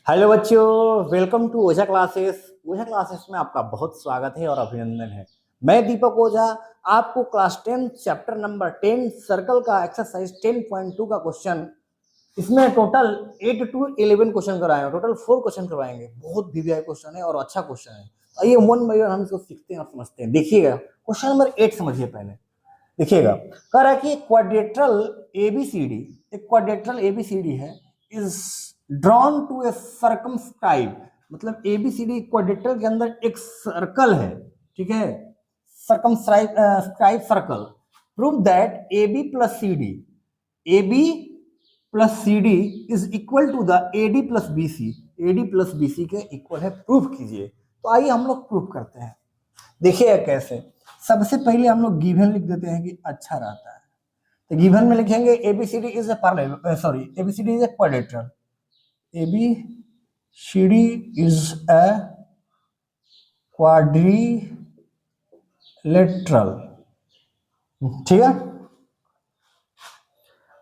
Hello बच्चों, welcome to Ojha classes. Ojha classes में आपका बहुत स्वागत है और अभिनंदन है। मैं दीपक ओझा आपको क्लास 10 चैप्टर नंबर 10 सर्कल का एक्सरसाइज 10.2 का क्वेश्चन, इसमें टोटल 8 to 11 क्वेश्चन कराए, टोटल 4 क्वेश्चन करवाएंगे। बहुत वीवीआई क्वेश्चन है और अच्छा क्वेश्चन है। आइए वन बाय वन हम इसको सीखते हैं और समझते हैं। देखिएगा क्वेश्चन नंबर 8 समझिए। पहले देखिएगा, कह रहा है कि क्वाड्रेट्रल एबीसीडी, एक क्वाड्रेट्रल एबीसीडी है, is drawn to a circumscribe, मतलब एबीसीडी क्वाड्रेट्रल के अंदर एक सर्कल है, ठीक है, circumscribe circle. Prove that AB plus CD, AB plus CD is equal to the AD plus BC, AD plus BC के इक्वल है, प्रूव कीजिए। तो आइए हम लोग प्रूव करते हैं। देखिए कैसे, सबसे पहले हम लोग गिवन लिख देते हैं कि अच्छा रहता है। तो गिवन में लिखेंगे ABCD is a parallel, sorry, ABCD is a quadrilateral, ABCD is a quadrilateral, ठीक है।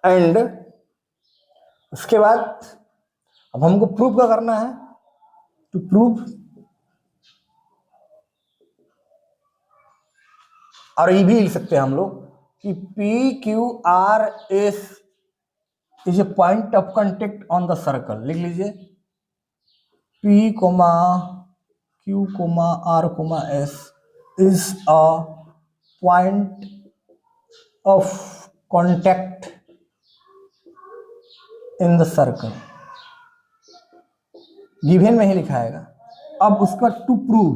एंड उसके बाद अब हमको प्रूव क्या करना है, टू प्रूव, और ये भी लिख सकते हैं हम लोग कि PQRS is a point of contact on the circle. लिख लीजिए P, Q, R, S is a point of contact in the circle। Given में ही लिखाएगा। अब उसका टू प्रूव,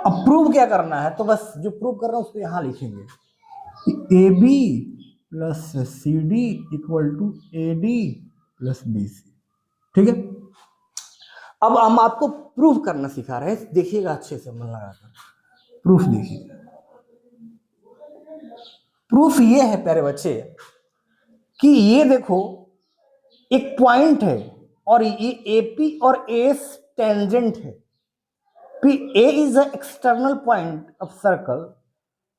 अब प्रूव क्या करना है, तो बस जो प्रूव कर रहा हूं उसको यहां लिखेंगे कि AB plus CD equal to AD plus BC, ठीक है। अब हम आपको प्रूफ करना सिखा रहे हैं, देखिएगा अच्छे से मन लगाकर। प्रूफ देखिए, प्रूफ ये है प्यारे बच्चे कि ये देखो एक पॉइंट है और ये AP और AS टेंजेंट है। A is the external point of circle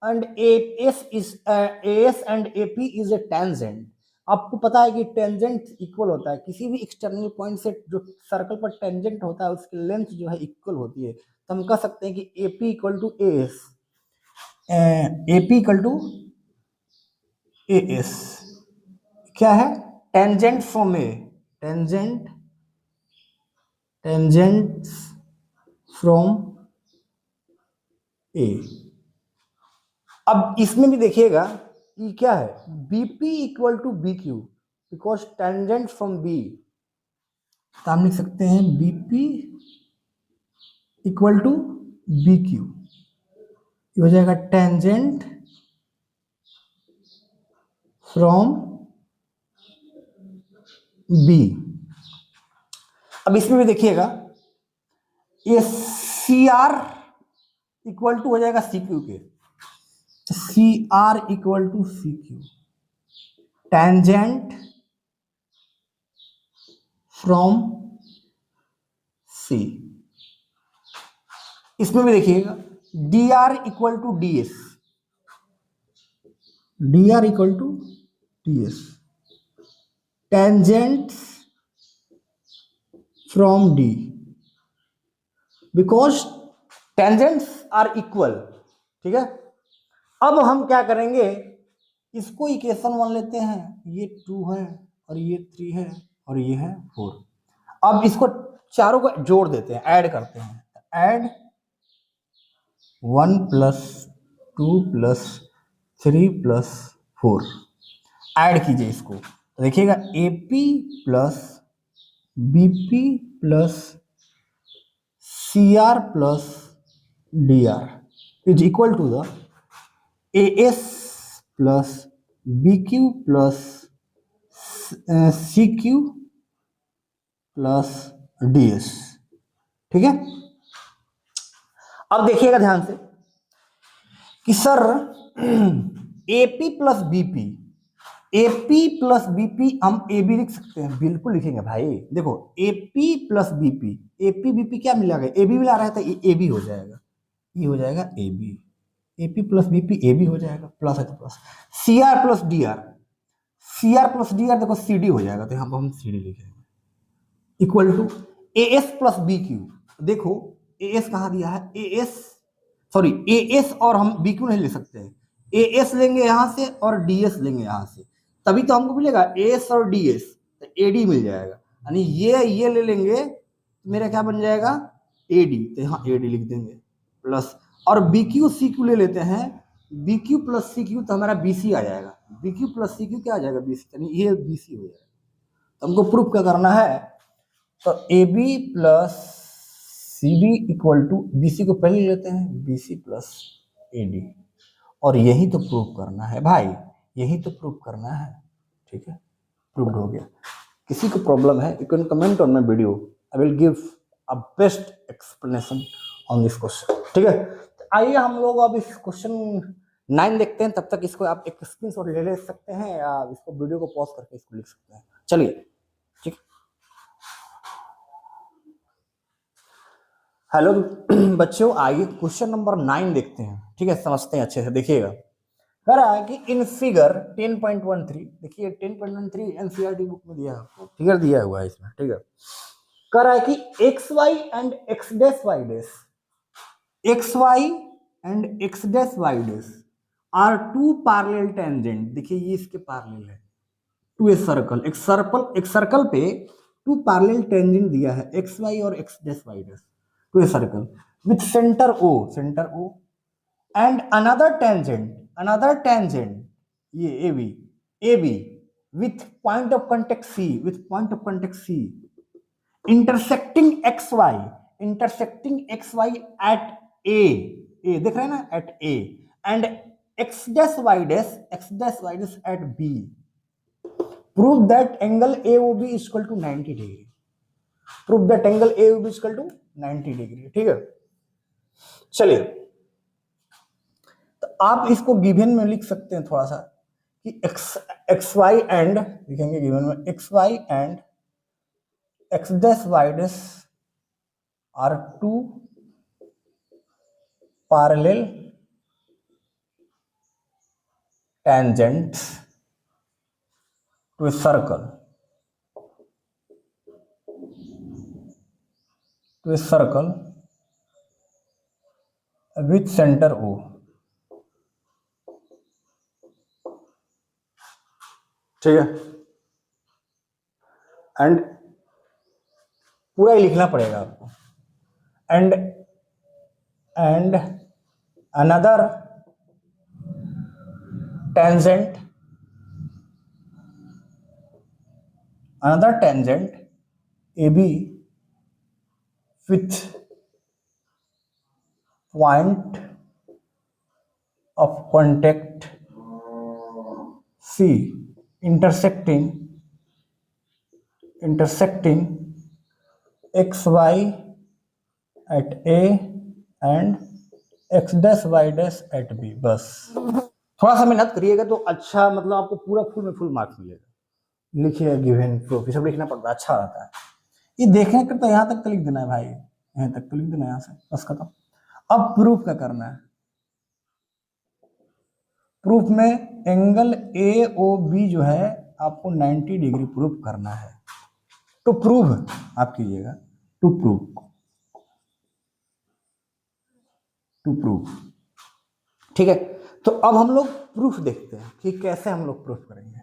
and AS and AP is a tangent। आपको पता है कि टेंजेंट इक्वल होता है, किसी भी एक्सटर्नल पॉइंट से जो सर्कल पर टेंजेंट होता है उसकी लेंथ जो है इक्वल होती है। तो हम कह सकते हैं कि AP equal to AS, AP equal to AS क्या है, tangent from A, tangent from A। अब इसमें भी देखिएगा कि क्या है, BP equal to BQ, because tangent from B। तो हम लिख सकते हैं BP इक्वल टू BQ, ये हो जाएगा टेंजेंट फ्रॉम B। अब इसमें भी देखिएगा ये CR इक्वल टू हो जाएगा CQ के, CR equal to CQ, tangent from C। इसमें भी देखिएगा DR equal to DS, DR equal to DS, tangent from D, because tangents are equal, ठीक है। अब हम क्या करेंगे, इसको इक्वेशन 1 लेते हैं, ये 2 है और ये 3 है और ये है 4। अब इसको चारों को जोड़ देते हैं, ऐड करते हैं, add 1 plus 2 plus 3 plus 4, add कीजिए इसको। तो देखिएगा AP plus BP plus CR plus DR is equal to the AS plus BQ plus CQ plus DS, ठीक है। अब देखिएगा ध्यान से कि sir AP plus BP, AP plus BP हम AB लिख सकते हैं, बिल्कुल लिखेंगे भाई। देखो AP plus BP, AP BP क्या मिला गया, AB मिला रहा है तो AB हो जाएगा, ये हो जाएगा AB, AP plus BP AB हो जाएगा, प्लस है तो plus. CR plus DR, C R plus D R, देखो सी डी हो जाएगा, तो यहाँ पर हम सी डी लिखेंगे, equal to A S plus B Q. देखो ए एस कहाँ दिया है, A S, sorry A S, और हम बी क्यू नहीं ले सकते हैं, ए एस लेंगे यहाँ से और डी एस लेंगे यहाँ से, तभी तो हमको मिलेगा एस और डी एस, तो ए डी मिल जाएगा, यानी ये ले लेंगे तो मेरा क्या बन जाएगा, ए डी, तो यहाँ ए डी लिख देंगे प्लस, और बी क्यू सी क्यू ले लेते हैं, B Q plus C Q तो हमारा बी सी आ जाएगा, B Q plus C Q क्या आ जाएगा, बी सी, यानी ये बी सी हो जाएगा। तो हमको प्रूफ क्या करना है, तो A B plus C D equal to, B C को पहले लेते हैं, B C plus A D, और यही तो प्रूफ करना है भाई, यही तो प्रूफ करना है, ठीक है, प्रूफ हो गया। किसी को प्रॉब्लम है, you can comment on my video, I will give a best explanation on this question, ठीक है। तो आइए हम लोग अब इस क्वेश्चन 9 देखते हैं, तब तक इसको आप एक स्क्रीनशॉट ले सकते हैं या इसको वीडियो को पॉज करके इसको लिख सकते हैं, चलिए, ठीक। हेलो बच्चों, आइए क्वेश्चन नंबर 9 देखते हैं, ठीक है, समझते हैं अच्छे से, देखिएगा। कह रहा है कि इन फिगर 10.13, देखिए 10.13 एनसीईआरटी बुक में दिया है आपको, फिगर दिया हुआ है इसमें, ठीक है। कह रहा है कि X Y and X dash Y dash, X Y and X dash Y dash are two parallel tangent, देखिए ये इसके पैरेलल है टू ए सर्कल, एक सर्कल पे टू पैरेलल टेंजेंट दिया है, एक्स वाई और X dash Y dash to a circle with centre O and another tangent ये A B with point of contact C, intersecting X Y at A, देख रहे हैं ना, at A, and X dash Y dash at B, prove that angle AOB is equal to 90 degree, prove that angle AOB is equal to 90 degree, ठीक है। चलिए, तो आप इसको गिवन में लिख सकते हैं थोड़ा सा कि एक्स वाई एंड, लिखेंगे गिवन में X Y and X dash Y dash are two parallel tangents to a circle with centre O, ठीक है, एंड पूरा ही लिखना पड़ेगा आपको, and another tangent AB with point of contact C intersecting XY at A and X dash Y dash at B, बस थोड़ा सा मेहनत करिएगा तो अच्छा, मतलब आपको पूरा फुल में फुल मार्क्स मिलेगा। लिखिए गिवन प्रूफ, ये सब लिखना पड़ता है, अच्छा रहता है। ये देखने कर तो यहाँ तक तो लिख देना है भाई, यहाँ तक तो लिख देना है, यहाँ से बस खत्म। अब प्रूफ क्या करना है, प्रूफ में एंगल AOB जो है आपको 90 डिग्री प्रूफ करना है, तो प्रूफ आप कीजिएगा, टू प्रूफ, ठीक है। तो अब हम लोग प्रूफ देखते हैं कि कैसे हम लोग प्रूफ करेंगे।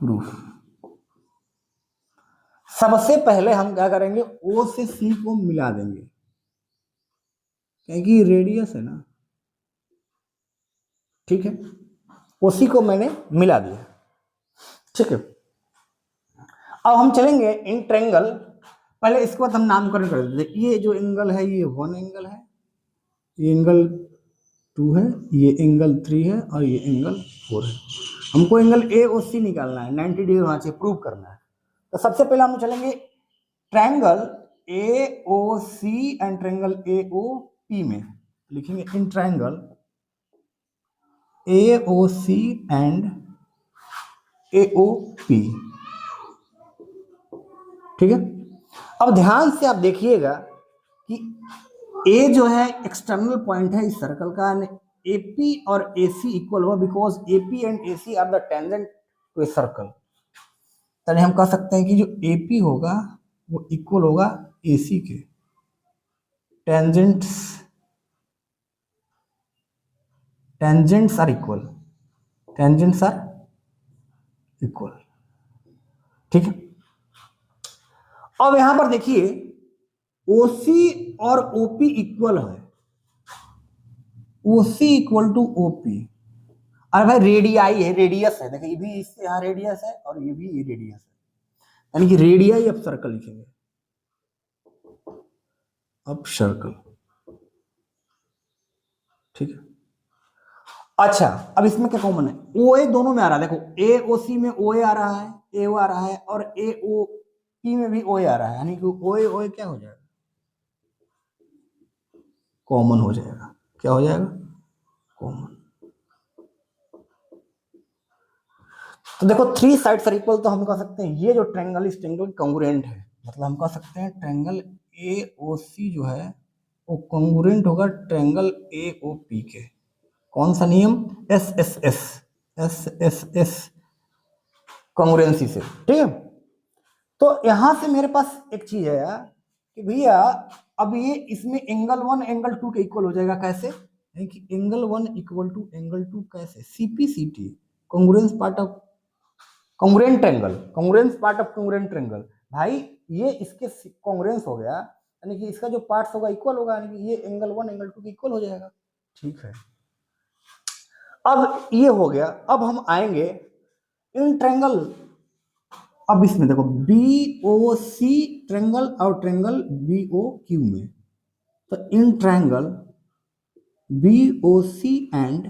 प्रूफ सबसे पहले हम क्या करेंगे, O से C को मिला देंगे, क्योंकि रेडियस है ना, ठीक है, OC को मैंने मिला दिया, ठीक है। अब हम चलेंगे इन ट्रायंगल, पहले इसके बाद हम नामकरण कर देते। ये जो एंगल है ये 1 एंगल है, ये एंगल 2 है, ये एंगल 3 है और ये एंगल 4 है। हमको एंगल AOC निकालना है, 90 डिग्री होना चाहिए, प्रूव करना है। तो सबसे पहले हम चलेंगे triangle AOC and triangle AOP में, लिखेंगे in triangle AOC and AOP, ठीक है। अब ध्यान से आप देखिएगा कि A जो है एक्सटर्नल पॉइंट है इस सर्कल का, AP और AC इक्वल होगा because AP and AC are the tangent to a circle. तभी हम कह सकते हैं कि जो AP होगा वो इक्वल होगा AC के। Tangents are equal, tangents are equal. ठीक है, अब यहां पर देखिए OC और OP इक्वल है, OC इक्वल टू OP। अरे भाई रेडियाई है, रेडियस है, देखिए ये भी इससे यहाँ रेडियस है और ये भी रेडियस है, यानी कि रेडियाई ऑफ सर्कल लिखेंगे, ऑफ सर्कल। ठीक है, अच्छा अब इसमें क्या कॉमन है, OA दोनों में आ रहा है, देखो AOC में OA आ रहा है, AO आ रहा है, और AOP में भी OA आ रहा है, यानी कि OA OA क्या हो जाएगा, कॉमन हो जाएगा। क्या हो जाएगा, कॉमन। तो देखो थ्री साइड्स आर इक्वल, तो हम कह सकते हैं ये जो ट्रायंगल इस ट्रायंगल कॉन्ग्रुएंट है, मतलब हम कह सकते हैं ट्रायंगल AOC जो है वो कॉन्ग्रुएंट होगा ट्रायंगल AOP के। कौन सा नियम, SSS कॉन्ग्रुएंसी से। ठीक है, तो यहां से मेरे पास एक चीज है यार कि भैया अब ये इसमें एंगल 1 एंगल 2 के इक्वल हो जाएगा, कैसे, यानी कि एंगल 1 इक्वल टू एंगल 2 कैसे, CPCT congruence part of congruent triangle, congruence part of congruent triangle. भाई ये इसके कॉन्ग्रुएंस हो गया, यानी कि इसका जो पार्ट्स होगा इक्वल होगा, यानी कि ये एंगल 1 एंगल 2 के इक्वल हो जाएगा। ठीक है, अब ये हो गया, अब हम आएंगे इन ट्रायंगल। अब इसमें देखो BOC ट्रायंगल और ट्रायंगल BOQ में, तो in triangle BOC and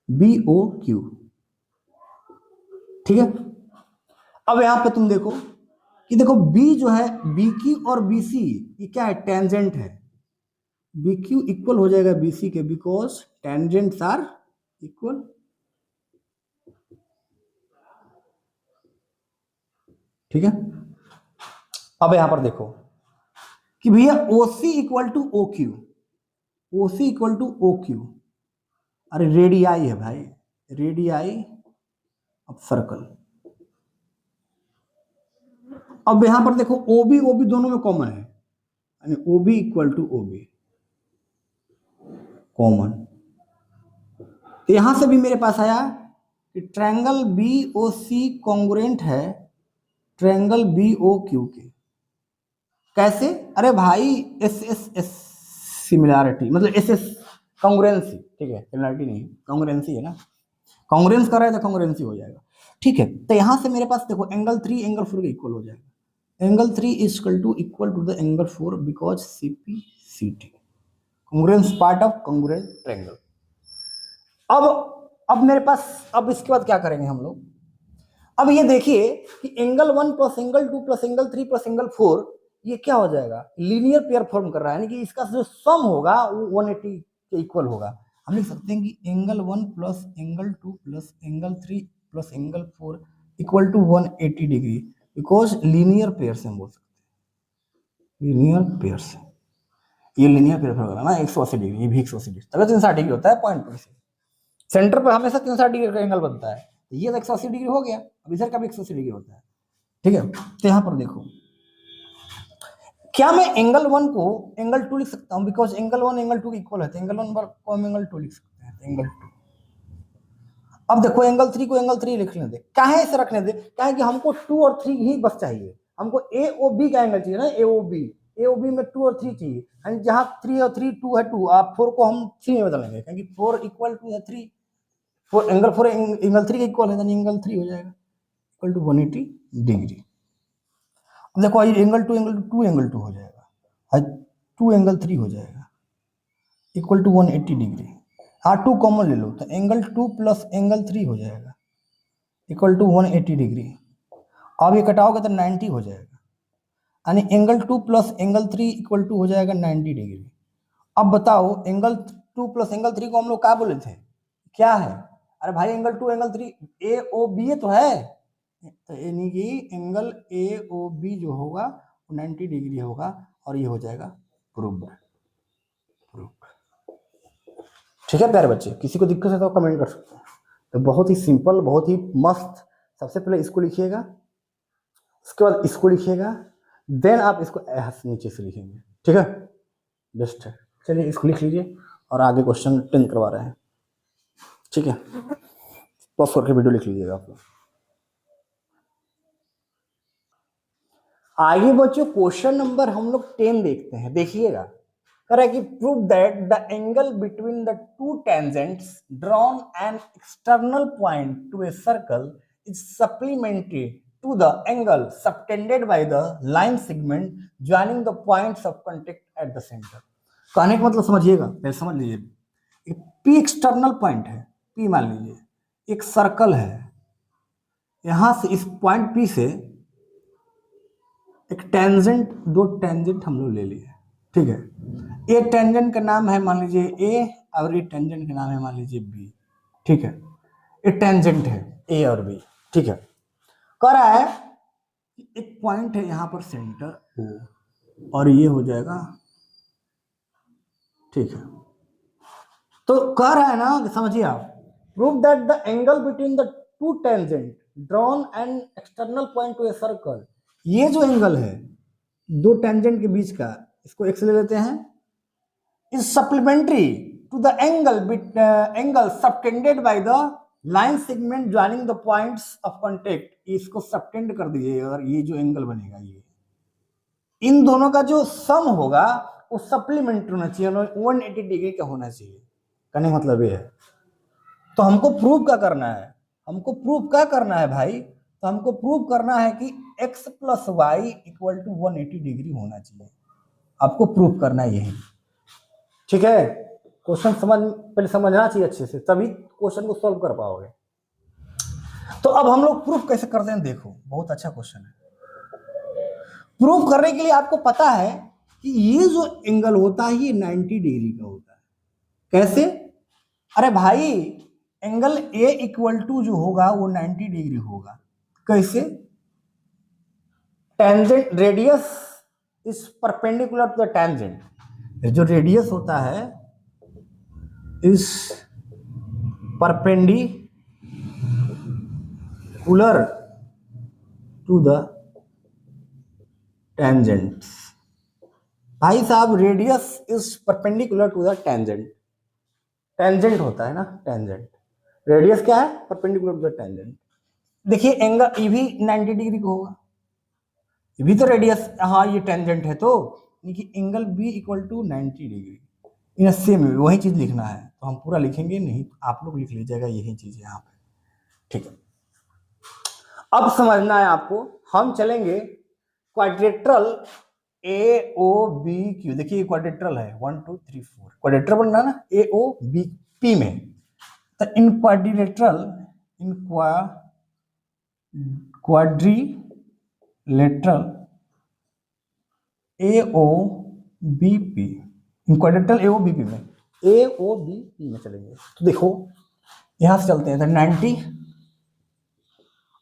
BOQ। ठीक है, अब यहां पे तुम देखो कि देखो B जो है BQ और BC ये क्या है, टेंजेंट है, BQ इक्वल हो जाएगा BC के बिकॉज टेंजेंट्स आर इक्वल। ठीक है, अब यहां पर देखो कि भैया OC equal to OQ, OC equal to OQ, अरे रेडियाई है भाई, रेडियाई ऑफ सर्कल। अब यहां पर देखो OB OB दोनों में कॉमन है, यानी OB equal to OB common. तो यहां से भी मेरे पास आया कि ट्रायंगल BOC कॉन्ग्रुएंट है ट्रायंगल BOQ के। कैसे, अरे भाई SSS सिमिलैरिटी, मतलब SS कॉन्ग्रुएंसी। ठीक है, सिमिलैरिटी नहीं, कॉन्ग्रुएंसी है ना, कॉन्ग्रुएंस कर रहा है तो कॉन्ग्रुएंसी हो जाएगा। ठीक है, तो यहां से मेरे पास देखो एंगल 3 एंगल 4 के इक्वल हो जाएगा, angle 3 is equal to the angle 4 because CPCT congruence part of congruent triangle. अब मेरे पास, अब इसके बाद क्या करेंगे हम लोग, अब ये देखिए कि angle 1 plus angle 2 plus angle 3 plus angle 4 ये क्या हो जाएगा, लीनियर पेयर फॉर्म कर रहा है, यानी कि इसका जो सम होगा वो 180 के इक्वल होगा। हम लिख सकते हैं कि angle 1 plus angle 2 plus angle 3 plus angle 4 equal to 180 degree, because linear pair से हम बोल सकते हैं, लीनियर पेयर से। ये लीनियर पेयर फॉर्म करना 180 डिग्री, ये भी 180 डिग्री, तब 360 डिग्री होता है पॉइंट पे से, सेंटर पर हमेशा 360 डिग्री का एंगल बनता है, तो ये 180 डिग्री हो गया, अब इधर का भी 180 डिग्री होता है। ठीक है, तो यहां पर देखो क्या मैं एंगल 1 को एंगल 2 लिख सकता हूं, बिकॉज एंगल 1 एंगल 2 के इक्वल है, तो एंगल 1 को हम एंगल 2 लिख सकते हैं, एंगल 2। अब देखो एंगल 3 को एंगल 3 लिखने दे, काहे इसे रखने दे, काहे कि हमको 2 और 3 ही बस चाहिए, हमको AOB का एंगल चाहिए ना, AOB में 2 और 3 चाहिए, यानी जहां 3 और 3 2 है 2, आप 4 को हम 3 में बदलेंगे, क्योंकि 4 इक्वल टू है 3, 4 एंगल 3 के इक्वल है, एंगल 3 हो जाएगा इक्वल टू 180 डिग्री। अब देखो एंगल 2 एंगल 2 हो जाएगा, 2 एंगल 3 हो जाएगा इक्वल टू 180 डिग्री। हाँ 2 कॉमन ले लो, तो एंगल 2 प्लस एंगल 3 हो जाएगा इक्वल टू 180 डिग्री। अब ये कटाओगे तो 90 हो जाएगा, यानी angle 2 plus angle 3 equal to हो जाएगा 90 डिग्री। अब बताओ एंगल 2 प्लस एंगल 3 को हम लोग क्या बोले थे, क्या है, अरे भाई एंगल 2 एंगल 3 AOB तो है, तो यानी कि एंगल AOB जो होगा वो 90 डिग्री होगा, और ये हो जाएगा प्रूव्ड। ठीक है प्यारे बच्चे, किसी को दिक्कत है तो कमेंट कर सकते हैं। तो बहुत ही सिंपल, बहुत ही मस्त। सबसे पहले इसको लिखिएगा, उसके बाद इसको लिखिएगा, देन आप इसको नीचे से लिखेंगे। ठीक है, बेस्ट है। चलिए इसको लिख लीजिए और आगे क्वेश्चन 10 करवा रहे हैं। ठीक है, पॉज करके वीडियो लिख लीजिएगा आप लोग। आगे बच्चों क्वेश्चन नंबर हम लोग 10 देखते हैं। देखिएगा, कह रहा है कि prove that the angle between the two tangents drawn an external point to a circle is supplementary to the angle subtended by the line segment joining the points of contact at the centre. कहने का मतलब समझिएगा, पहले समझ लीजिए। एक P external point है, P मान लीजिए एक सर्कल है, यहां से इस पॉइंट पी से एक टेंजेंट, दो टेंजेंट हम लोग ले लिए। ठीक है, ए टेंजेंट का नाम है मान लीजिए ए और ये टेंजेंट का नाम है मान लीजिए बी। ठीक है, ये टेंजेंट है ए और बी। ठीक है, कह रहा है एक पॉइंट है यहां पर सेंटर ओ और ये हो जाएगा। ठीक है, तो कह रहा है ना, समझिए आप, prove that the angle between the to tangent drawn an external point to a circle. ये जो एंगल है दो टेंजेंट के बीच का, इसको एक्स ले लेते हैं, is supplementary to the angle subtended by the line segment joining the points of contact. इसको सबटेंड कर दीजिए और ये जो एंगल बनेगा, ये इन दोनों का जो सम होगा वो सप्लीमेंट्री होना चाहिए, 180 डिग्री का होना चाहिए। कहने का मतलब ये है। तो हमको प्रूव क्या करना है, हमको प्रूव क्या करना है भाई, तो हमको प्रूव करना है कि x plus Y equal to 180 degree होना चाहिए। आपको प्रूव करना है यही। ठीक है, क्वेश्चन पहले समझना चाहिए अच्छे से, तभी क्वेश्चन को सॉल्व कर पाओगे। तो अब हम लोग प्रूफ कैसे करते हैं, देखो बहुत अच्छा क्वेश्चन है। प्रूफ करने के लिए आपको पता है कि ये जो एंगल होता है ये 90 डिग्री का होता है। कैसे? अरे भाई, एंगल ए इक्वल टू जो होगा वो 90 डिग्री होगा। कैसे? Tangent radius is perpendicular to the tangent. जो रेडियस होता है is perpendicular to the tangent. भाई साहब, radius is perpendicular to the tangent. Tangent होता है ना, टेंजेंट। रेडियस क्या है? Perpendicular to the tangent. देखिए एंगल ये भी 90 डिग्री का होगा, ये भी तो रेडियस, हाँ ये टेंजेंट है, तो देखिए angle B equal to 90 degree. In same वही चीज लिखना है, तो हम पूरा लिखेंगे नहीं, आप लोग लिख लीजिएगा यही चीज यहाँ पे। ठीक है, अब समझना है आपको। हम चलेंगे क्वाड्रेट्रल ए ओ बी क्यू। देखिए क्वाड्रेट्रल है 1 2 3 4, क्वाड्रेट्रल बनना ना ए ओ बी पी में। तो in quadrilateral, in quadrilateral A O B P, in quadrilateral A O B P में, ए ओ बी पी में चलेंगे। तो देखो यहां से चलते हैं, तो 90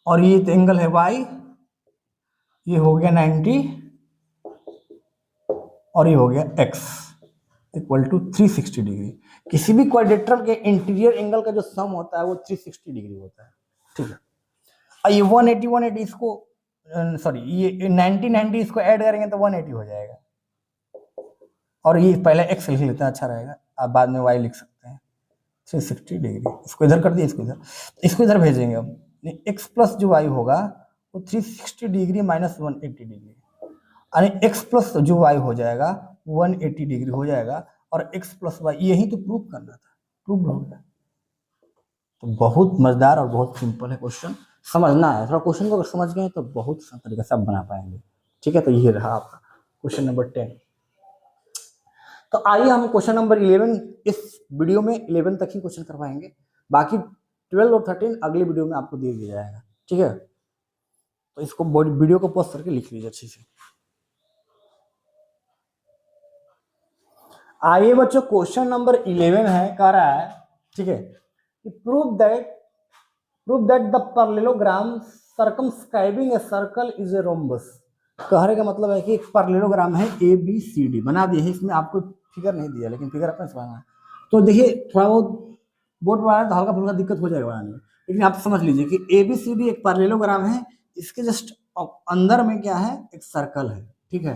और ये एंगल है y, ये हो गया 90 और ये हो गया x इक्वल टू 360 डिग्री। किसी भी क्वाड्रेट्रल के इंटीरियर एंगल का जो सम होता है वो 360 डिग्री होता है। ठीक है, और ये 180 इसको सॉरी ये 90 इसको ऐड करेंगे तो 180 हो जाएगा। और ये पहले x लिख लेते हैं, अच्छा रहेगा, आप बाद में y लिख सकते हैं। 360 डिग्री, इसको इधर कर दिए, इसको इधर भेजेंगे। अब x प्लस जो y होगा वो 360 डिग्री माइनस 180 डिग्री, यानी x प्लस जो y हो जाएगा 180 डिग्री हो जाएगा, और x प्लस वाई यही तो प्रूव करना था, प्रूव हो गया। तो बहुत मजेदार और बहुत सिंपल है क्वेश्चन, समझना है थोड़ा। क्वेश्चन को अगर समझ गए तो बहुत तरीके से आप बना पाएंगे। ठीक है, तो ये रहा आपका क्वेश्चन नंबर 10। तो आइए हम क्वेश्चन नंबर 11, इस वीडियो में 11 तक ही क्वेश्चन करवाएंगे, बाकी 12 और 13 अगले वीडियो में आपको दे दिया जाएगा। ठीक है, तो इसको वीडियो को पॉज करके लिख लीजिए अच्छे से। आइए बच्चों, क्वेश्चन नंबर 11 है, कह रहा है, ठीक है, कि prove that the parallelogram circumscribing A circle is a rhombus. कहने का मतलब है कि एक पैरेललोग्राम है ए बी सी डी, बना दिए है, इसमें आपको फिगर नहीं दिया लेकिन फिगर अपने से बनाना है। तो देखिए थोड़ा बहुत बोर्ड पर आया तो हल्का फुल्का दिक्कत हो जाएगा बनाने में, लेकिन आप समझ लीजिए कि ABCD एक पैरेललोग्राम है, इसके जस्ट अंदर में क्या है, एक सर्कल है, ठीक है।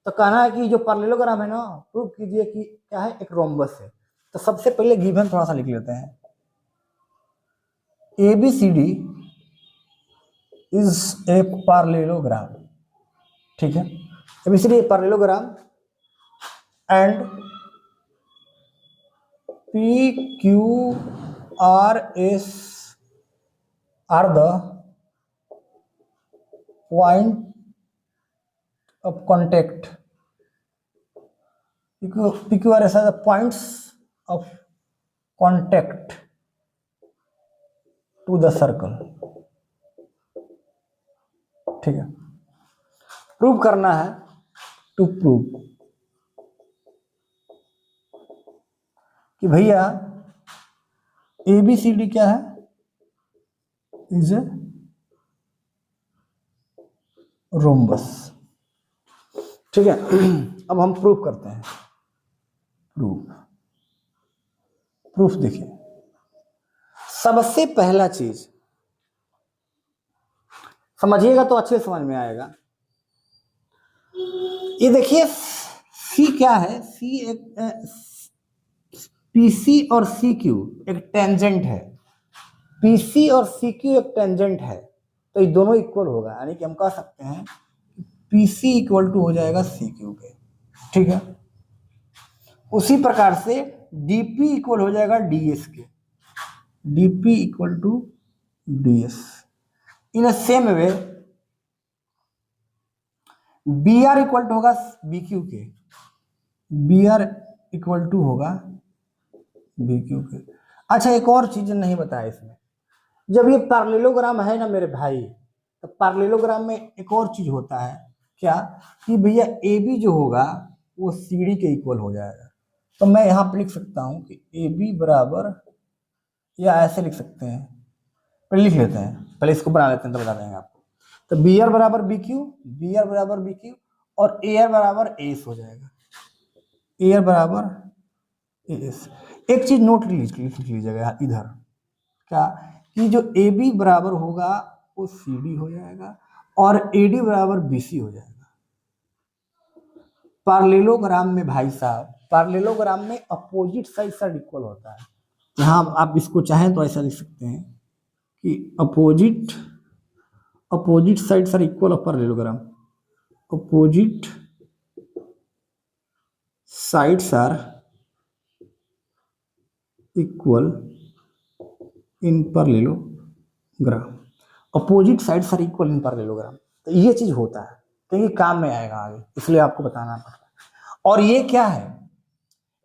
तो कहना है कि जो पैरेललोग्राम है ना, प्रूव कीजिए कि क्या है, एक रोम्बस है। तो सबसे पहले गिवन थोड़ा सा लिख लेते हैं, ABCD इज ए पैरेललोग्राम, ठीक है। ABCD a parallelogram and PQRS are the point of contact. PQRS are the points of contact to the circle, ठीक है। प्रूव करना है, टू प्रूव कि भैया ABCD क्या है, इज ए रोम्बस, ठीक है। अब हम प्रूफ करते हैं, प्रूफ देखिए, सबसे पहला चीज समझिएगा तो अच्छे समझ में आएगा। ये देखिए C क्या है, C एक PC और CQ एक टेंजेंट है, PC और CQ एक टेंजेंट है, तो ये दोनों इक्वल होगा, यानी कि हम कह सकते हैं PC इक्वल टू हो जाएगा CQ के, ठीक है। उसी प्रकार से DP इक्वल हो जाएगा DS के, DP equal to DS। In a same way BR equal to होगा BQ के, BR इक्वल टू होगा BQ के। अच्छा एक और चीज नहीं बताया इसमें, जब ये पैरेललोग्राम है ना मेरे भाई, तो पैरेललोग्राम में एक और चीज होता है क्या, कि भैया AB जो होगा वो CD के इक्वल हो जाएगा। तो मैं यहाँ पे लिख सकता हूँ कि AB बराबर, या ऐसे लिख सकते हैं, पहले लिख लेते हैं, पहले इसको बना लेते हैं तो बता देंगे आपको। तो BR बराबर BQ, BR बराबर BQ और AR बराबर AS हो जाएगा, AR बराबर AS। एक चीज नोट लिख लीजिएगा इधर, क्या कि जो AB बराबर होगा वो CD हो जाएगा और AD बराबर BC हो जाएगा। पैरेललोग्राम में भाई साहब, पैरेललोग्राम में अपोजिट साइड साइड इक्वल होता है। यहाँ आप इसको चाहें तो ऐसा लिख सकते हैं कि opposite sides are equal of parallelogram, opposite sides are equal in parallelogram, opposite sides are equal in parallelogram. तो ये चीज होता है, तो ये काम में आएगा आगे, इसलिए आपको बताना पड़ता है। और ये क्या है,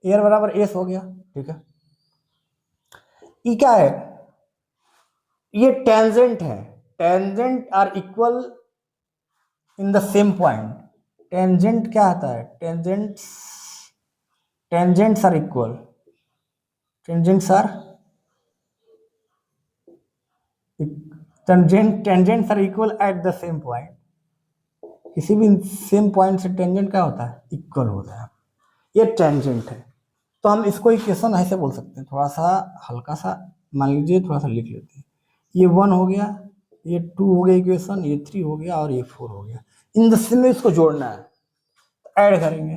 AR बराबर AS हो गया, ठीक है। ये क्या है, ये टेंजेंट है, tangent are equal in the same point. Tangent क्या आता है, tangents are equal, tangents are equal at the same point. किसी भी सेम पॉइंट से टेंजेंट क्या होता है, इक्वल होता है, ये टेंजेंट है। तो हम इसको इक्वेशन ऐसे बोल सकते हैं, थोड़ा सा हल्का सा मान लीजिए, थोड़ा सा लिख लेते हैं। ये 1 हो गया, ये 2 हो गया इक्वेशन, ये 3 हो गया और ये 4 हो गया। इन द सेम में इसको जोड़ना है, ऐड करेंगे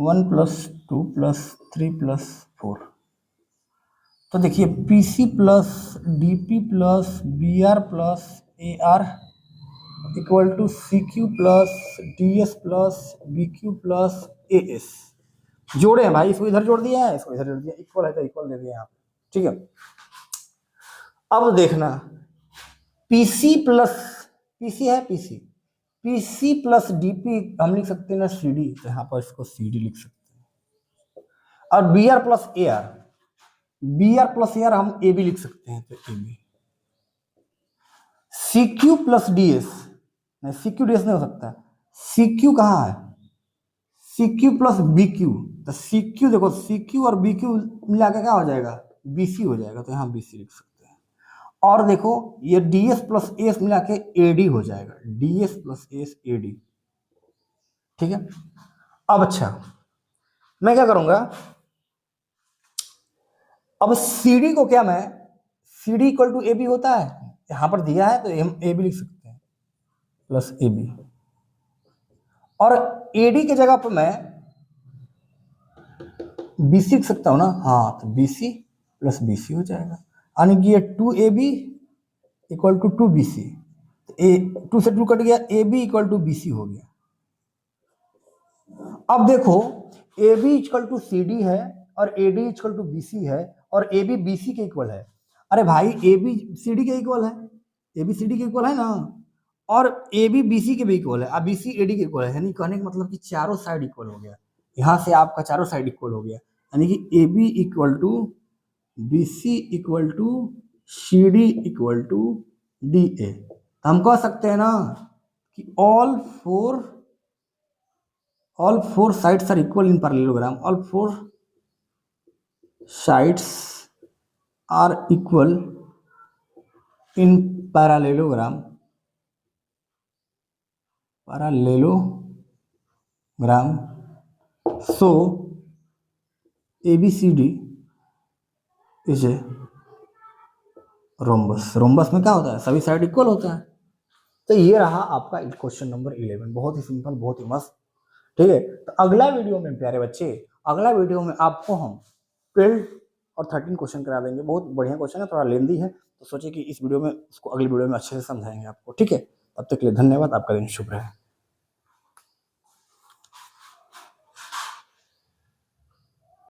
1 + 2 + 3 + 4। तो देखिए PC + DP + BR + AR equal to CQ + DS + BQ + AS। जोड़े हैं भाई, इसको इधर जोड़ दिया है, इसको इधर जोड़ दिया, इक्वल है तो इक्वल दे दिया यहाँ पे, ठीक है। अब देखना PC है, PC + DP हम लिख सकते हैं ना CD, तो यहाँ पर इसको CD लिख सकते हैं। और BR + AR हम AB लिख सकते हैं, तो AB। CQ + DS नहीं, CQ DS नहीं हो सकता, CQ कहाँ है, CQ + BQ। तो CQ देखो, CQ और BQ मिला के क्या हो जाएगा, BC हो जाएगा, तो यहाँ BC लिख सकते हैं। और देखो ये DS + AS मिला के AD हो जाएगा, DS + AS AD, ठीक है। अब अच्छा मैं क्या करूंगा, अब सी डी को क्या, मैं C D equal to A B होता है, यहां पर दिया है तो हम ए बी लिख सकते हैं प्लस ए बी, और ए डी की जगह पर मैं बी सी लिख सकता हूं ना, हाँ तो B C plus B C हो जाएगा, यानी कि ये two A B equal to two B C, A two से टू कट गया, A B equal to B C हो गया। अब देखो A B equal to C D है और A D equal to B C है और ए बी बी सी के इक्वल है। अरे भाई ए बी सी डी के इक्वल है, ए बी सी डी के इक्वल है ना, और ए बी बी सी के भी इक्वल है, अब बी सी ए डी के इक्वल है, यानी कहने का मतलब कि चारों साइड इक्वल हो गया, यहाँ से आपका चारों साइड इक्वल हो गया, यानी कि A B equal to B C equal to C D equal to D A. हम कह सकते हैं ना कि all four sides are equal in parallelogram, all four sides are equal in parallelogram, so ABCD is a rhombus. Rhombus में क्या होता है, सभी साइड इक्वल होता है। तो ये रहा आपका क्वेश्चन नंबर 11, बहुत ही सिंपल, बहुत ही मस्त। ठीक है, तो अगला वीडियो में प्यारे बच्चे, अगला वीडियो में आपको हम 12 और 13 क्वेश्चन करा देंगे। बहुत बढ़िया क्वेश्चन है, थोड़ा लेंदी है, तो सोचे कि इस वीडियो में उसको अगली वीडियो में अच्छे से समझाएंगे आपको। ठीक है, तब तक के लिए धन्यवाद, आपका दिन शुभ रहे।